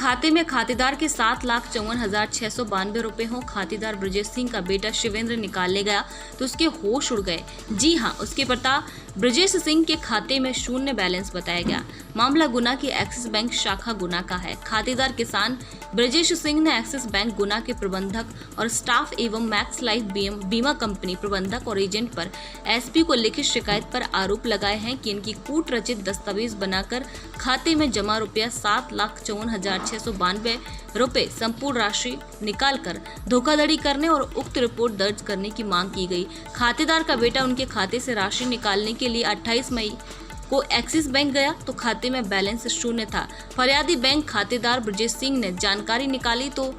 खाते में खातेदार के 7,54,692 रुपए हों। खातेदार ब्रजेश सिंह का बेटा शिवेंद्र निकालने गया तो उसके होश उड़ गए। जी हां, उसके पिता ब्रजेश सिंह के खाते में शून्य बैलेंस बताया गया। मामला गुना की एक्सिस बैंक शाखा गुना का है। खातेदार किसान ब्रजेश सिंह ने एक्सिस बैंक गुना के प्रबंधक और स्टाफ एवं मैक्स लाइफ बीमा कंपनी प्रबंधक और एजेंट पर एसपी को लिखित शिकायत पर आरोप लगाए हैं कि इनकी कूट रचित दस्तावेज बनाकर खाते में जमा रुपया 7,54,692 रुपए संपूर्ण राशि निकालकर धोखाधड़ी करने और उक्त रिपोर्ट दर्ज करने की मांग की गई। खातेदार का बेटा उनके खाते से राशि निकालने के लिए 28 मई को एक्सिस बैंक गया तो खाते में बैलेंस शून्य था। फरियादी बैंक खातेदार ब्रजेश सिंह ने जानकारी निकाली तो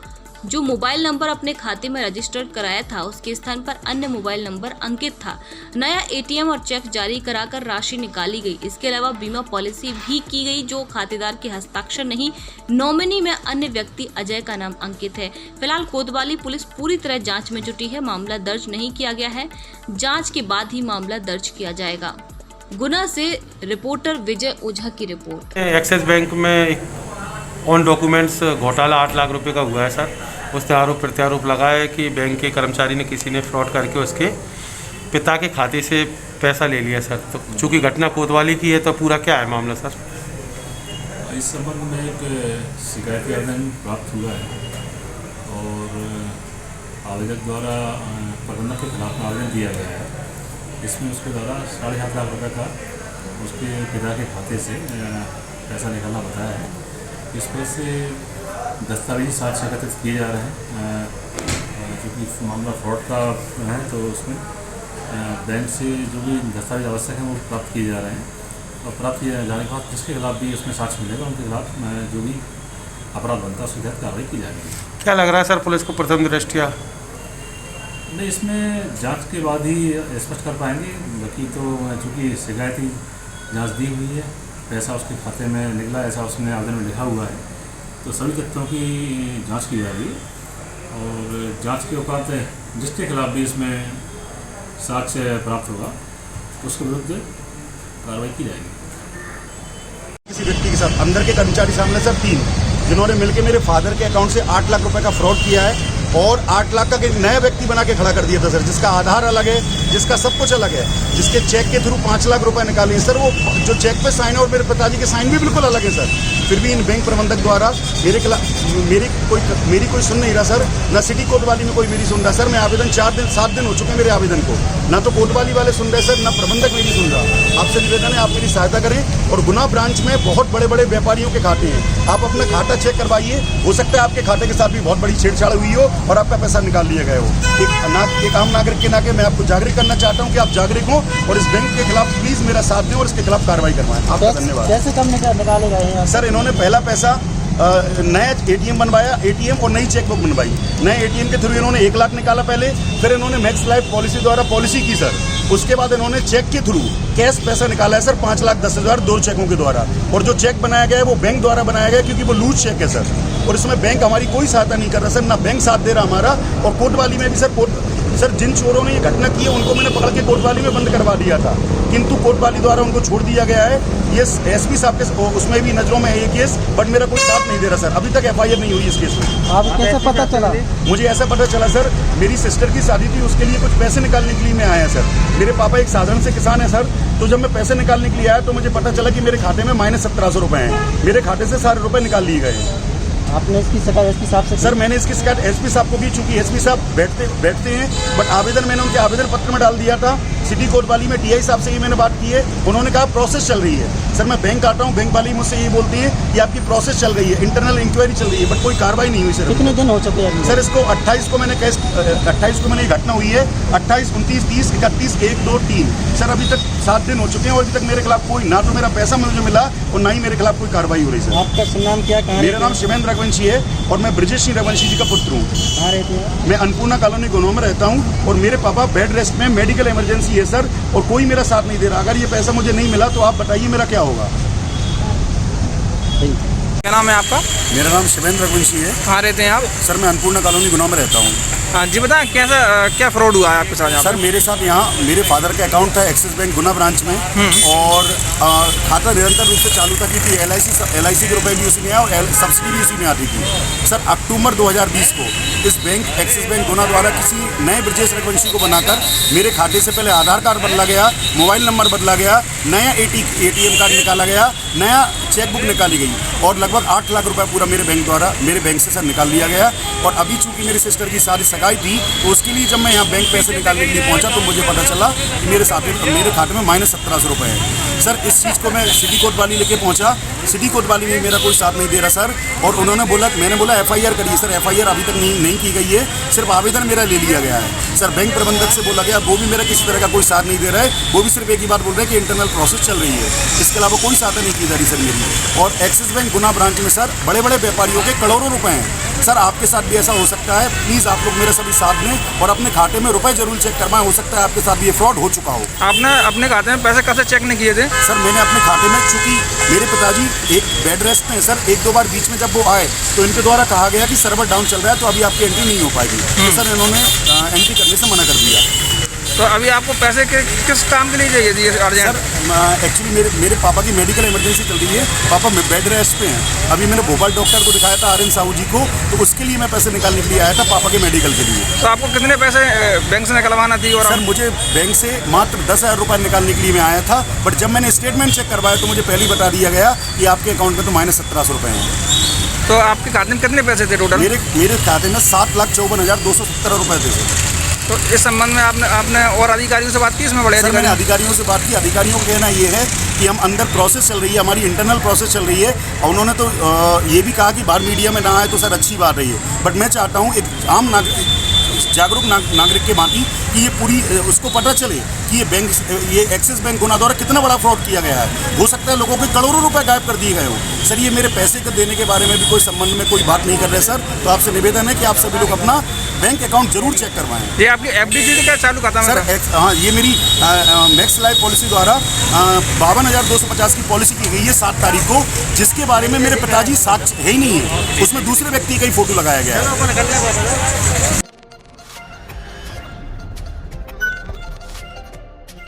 जो मोबाइल नंबर अपने खाते में रजिस्टर्ड कराया था उसके स्थान पर अन्य मोबाइल नंबर अंकित था। नया एटीएम और चेक जारी कराकर राशि निकाली गई। इसके अलावा बीमा पॉलिसी भी की गई जो खातेदार के हस्ताक्षर नहीं, नॉमिनी में अन्य व्यक्ति अजय का नाम अंकित है। फिलहाल कोतवाली पुलिस पूरी तरह जांच में जुटी है। मामला दर्ज नहीं किया गया है, जांच के बाद ही मामला दर्ज किया जाएगा। गुना से रिपोर्टर विजय ओझा की रिपोर्ट। एक्सिस बैंक में ऑन डॉक्यूमेंट्स घोटाला 8 लाख रुपए का हुआ है सर। उसने आरोप प्रत्यारोप लगाया है कि बैंक के कर्मचारी ने किसी ने फ्रॉड करके उसके पिता के खाते से पैसा ले लिया सर। तो चूंकि घटना कोतवाली की है तो पूरा क्या है मामला सर? इस संबंध में एक शिकायती आवेदन प्राप्त हुआ है और आवेदक द्वारा प्रबंधक के खिलाफ आवेदन दिया गया है। इसमें उसके द्वारा 7.5 लाख रुपये का उसके पिता के खाते से पैसा निकालना बताया है। इस वजह से दस्तावेजी साक्ष्य एकत्रित किए जा रहे हैं। क्योंकि मामला फ्रॉड का है तो उसमें बैंक से जो भी दस्तावेज आवश्यक हैं वो प्राप्त किए जा रहे हैं और प्राप्त किए जाने के बाद जिसके खिलाफ भी उसमें साक्ष्य मिलेगा उनके खिलाफ जो भी अपराध बनता है उसके तहत कार्रवाई की जाएगी। क्या लग रहा है सर पुलिस को प्रथम दृष्टया? नहीं, इसमें जांच के बाद ही स्पष्ट कर पाएंगे। बाकी तो चूँकि शिकायती जांच दी हुई है, पैसा उसके खाते में निकला ऐसा उसने आवेदन में लिखा हुआ है, तो सभी तथ्यों की जांच की जाएगी और जांच के उपरांत जिसके खिलाफ भी इसमें साक्ष्य प्राप्त होगा उसके विरुद्ध कार्रवाई की जाएगी। किसी व्यक्ति के साथ अंदर के कर्मचारी शामिल है सर 3, जिन्होंने मिलकर मेरे फादर के अकाउंट से 8 लाख रुपए का फ्रॉड किया है और 8 लाख का एक नया व्यक्ति बना के खड़ा कर दिया था सर, जिसका आधार अलग है, जिसका सब कुछ अलग है, जिसके चेक के थ्रू 5 लाख रुपए निकाले सर। वो जो चेक पे साइन है और मेरे पिताजी के साइन भी बिल्कुल अलग है सर। फिर भी इन बैंक प्रबंधक द्वारा मेरे खिलाफ मेरी कोई सुन नहीं रहा सर। ना सिटी कोतवाली में कोई मेरी सुन रहा सर। मैं आवेदन 7 दिन हो चुके हैं मेरे आवेदन को, ना तो कोतवाली वाले सुन रहे सर, ना प्रबंधक मेरी सुन रहा। आपसे निवेदन है आप मेरी सहायता करें। और गुना ब्रांच में बहुत बड़े बड़े व्यापारियों के खाते हैं, आप अपना खाता चेक करवाइए। हो सकता है आपके खाते के साथ भी बहुत बड़ी छेड़छाड़ हुई हो और आपका पैसा निकाल लिया गया हो। एक आम नागरिक के नाते मैं आपको जागरूक करना चाहता हूं कि आप जागरूक हो और इस बैंक के खिलाफ प्लीज मेरा साथ दें और इसके खिलाफ कार्रवाई करवाएं। आपका धन्यवाद। कैसे कम निकाले गए हैं सर? इन्होंने पहला पैसा नया एटीएम बनवाया, एटीएम और नई चेकबुक बनवाई। नए एटीएम के थ्रू इन्होंने 1 लाख निकाला पहले, फिर इन्होंने मैक्स लाइफ पॉलिसी द्वारा पॉलिसी की सर। उसके बाद इन्होंने चेक के थ्रू कैश पैसा निकाला है सर 5,10,000 2 चेकों के द्वारा। और जो चेक बनाया गया है वो बैंक द्वारा बनाया गया क्योंकि वो लूज चेक है सर। और इसमें बैंक हमारी कोई सहायता नहीं कर रहा सर, ना बैंक साथ दे रहा हमारा। और कोतवाली में भी सर जिन चोरों ने ये घटना की है उनको मैंने पकड़ के कोतवाली में बंद करवा दिया था, किंतु कोतवाली द्वारा उनको छोड़ दिया गया है। ये एसपी साहब के उसमें भी नजरों में है ये केस, बट मेरा कोई साथ नहीं दे रहा सर। अभी तक FIR नहीं हुई इस केस में। आप कैसे पता चला? मुझे ऐसा पता चला सर, मेरी सिस्टर की शादी थी, उसके लिए कुछ पैसे निकालने के लिए मैं आया सर। मेरे पापा एक साधारण से किसान है सर। तो जब मैं पैसे निकालने के लिए आया तो मुझे पता चला कि मेरे खाते में -1700 रुपए हैं। मेरे खाते से सारे रुपए निकाल लिए गए। आपने इसकी शिकायत एसपी साहब से? सर मैंने इसकी शिकायत एसपी साहब को की, चूंकि एसपी साहब बैठते हैं, बट आवेदन मैंने उनके आवेदन पत्र में डाल दिया था। सिटी कोतवाली में TI साहब से ही मैंने बात की है। उन्होंने कहा प्रोसेस चल रही है। सर मैं बैंक आता हूँ, बैंक वाली मुझसे ये बोलती है कि आपकी प्रोसेस चल रही है, इंटरनल इंक्वायरी चल रही है, बट कोई कार्रवाई नहीं हुई सर। कितने दिन हो चुके हैं सर? इसको 28 को मैंने ये घटना हुई है। 28, 29, 30, 31, 1, 2, 3 सर अभी तक 7 दिन हो चुके हैं और अभी तक मेरे खिलाफ कोई ना तो मेरा पैसा मुझे मिला और ना ही मेरे खिलाफ कोई कार्रवाई हो रही सर। आपका नाम क्या? मेरा नाम शिवेंद्र रघुवंशी है और मैं ब्रजेश सिंह रघुवंशी जी का पुत्र हूँ। कहाँ रहते हैं? मैं अन्नपूर्णा कॉलोनी गुना में रहता हूँ और मेरे पापा बेड रेस्ट में, मेडिकल इमरजेंसी है सर, और कोई मेरा साथ नहीं दे रहा। अगर ये पैसा मुझे नहीं मिला तो आप बताइए मेरा क्या होगा। क्या नाम है आपका? मेरा नाम शिवेंद्र रघुवंशी है। कहाँ रहते हैं आप? सर मैं अन्नपूर्णा कॉलोनी गुना में रहता हूँ। हाँ जी बताएं कैसा क्या फ्रॉड हुआ है आपके साथ यहाँ सर मेरे साथ यहाँ मेरे फादर का अकाउंट था एक्सिस बैंक गुना ब्रांच में, और खाता निरंतर रूप से चालू था क्योंकि LIC के रुपए भी उसी में आया और सब्सिडी भी उसी में आती थी। सर अक्टूबर 2020 को इस बैंक एक्सिस बैंक गुना द्वारा किसी नए ब्रजेश रघुवंशी को बनाकर मेरे खाते से पहले आधार कार्ड बदला गया, मोबाइल नंबर बदला गया, नया ATM कार्ड निकाला गया, नया चेकबुक निकाली गई और लगभग 8 लाख रुपए पूरा मेरे बैंक से सर निकाल लिया गया। और अभी चूंकि मेरी सिस्टर की शादी सगाई थी तो उसके लिए जब मैं यहाँ बैंक पैसे निकालने के लिए पहुँचा तो मुझे पता चला कि मेरे खाते में -1700 रुपये है। सर इस चीज़ को मैं सिटी कोर्ट वाली लेके पहुँचा, सिटी कोर्ट वाली भी मेरा कोई साथ नहीं दे रहा सर, और उन्होंने बोला, मैंने बोला FIR करिए सर, FIR अभी तक नहीं की गई है, सिर्फ आवेदन मेरा ले लिया गया है। सर बैंक प्रबंधक से बोला गया, वो भी मेरा किसी तरह का कोई साथ नहीं दे रहा है, वो भी सिर्फ एक ही बात बोल रहे हैं कि इंटरनल प्रोसेस चल रही है, इसके अलावा कोई सहायता नहीं की जा रही सर मेरी। और एक्सिस बैंक गुना ब्रांच में सर बड़े बड़े व्यापारियों के करोड़ों रुपए हैं। सर आपके साथ भी ऐसा हो सकता है, प्लीज़ आप लोग मेरे सभी साथ में और अपने खाते में रुपए जरूर चेक करवाएं, हो सकता है आपके साथ भी ये फ्रॉड हो चुका हो। आपने अपने खाते में पैसे कब से चेक नहीं किए थे? सर मैंने अपने खाते में, चूंकि मेरे पिताजी एक बेड रेस्ट में सर, 1-2 बार बीच में जब वो आए तो इनके द्वारा कहा गया कि सर्वर डाउन चल रहा है तो अभी आपकी एंट्री नहीं हो पाएगी, तो सर इन्होंने एंट्री करने से मना कर दिया। तो अभी आपको पैसे किस काम के लिए चाहिए थी अर्जेंट? सर एक्चुअली मेरे पापा की मेडिकल इमरजेंसी चल रही है, पापा बेड रेस्ट पे हैं। अभी मैंने भोपाल डॉक्टर को दिखाया था, RN साहू जी को, तो उसके लिए मैं पैसे निकालने के लिए आया था पापा के मेडिकल के लिए। तो आपको कितने पैसे बैंक से निकलवाना थी? और सर मुझे बैंक से मात्र 10,000 रुपये निकालने के लिए मैं आया था, बट जब मैंने स्टेटमेंट चेक करवाया तो मुझे पहले ही बता दिया गया कि आपके अकाउंट में तो -1700 रुपये हैं। तो आपके खाते में कितने पैसे थे टोटल? मेरे खाते में 7,54,217 रुपये थे। तो इस संबंध में आपने और अधिकारियों से बात की इसमें? बड़े सर मैंने अधिकारियों से बात की, अधिकारियों का कहना ये है कि हम अंदर प्रोसेस चल रही है, हमारी इंटरनल प्रोसेस चल रही है, और उन्होंने तो ये भी कहा कि बाहर मीडिया में ना आए तो सर अच्छी बात रही है, बट मैं चाहता हूँ एक आम जागरूक नागरिक के बाकी कि ये पूरी उसको पता चले कि ये एक्सिस बैंक गुना द्वारा कितना बड़ा फ्रॉड किया गया है। हो सकता है लोगों के करोड़ों रुपए गायब कर दिए गए हो। सर ये मेरे पैसे को देने के बारे में भी कोई संबंध में कोई बात नहीं कर रहे सर, तो आपसे निवेदन है कि आप सभी लोग अपना बैंक अकाउंट जरूर चेक करवाएं। ये आपकी FD थी क्या चालू खाता में? सर हाँ, ये मेरी मैक्स लाइफ पॉलिसी द्वारा 52,250 की पॉलिसी की गई है 7 तारीख को, जिसके बारे में मेरे पिताजी साथ है ही नहीं है, उसमें दूसरे व्यक्ति का ही फोटो लगाया गया है।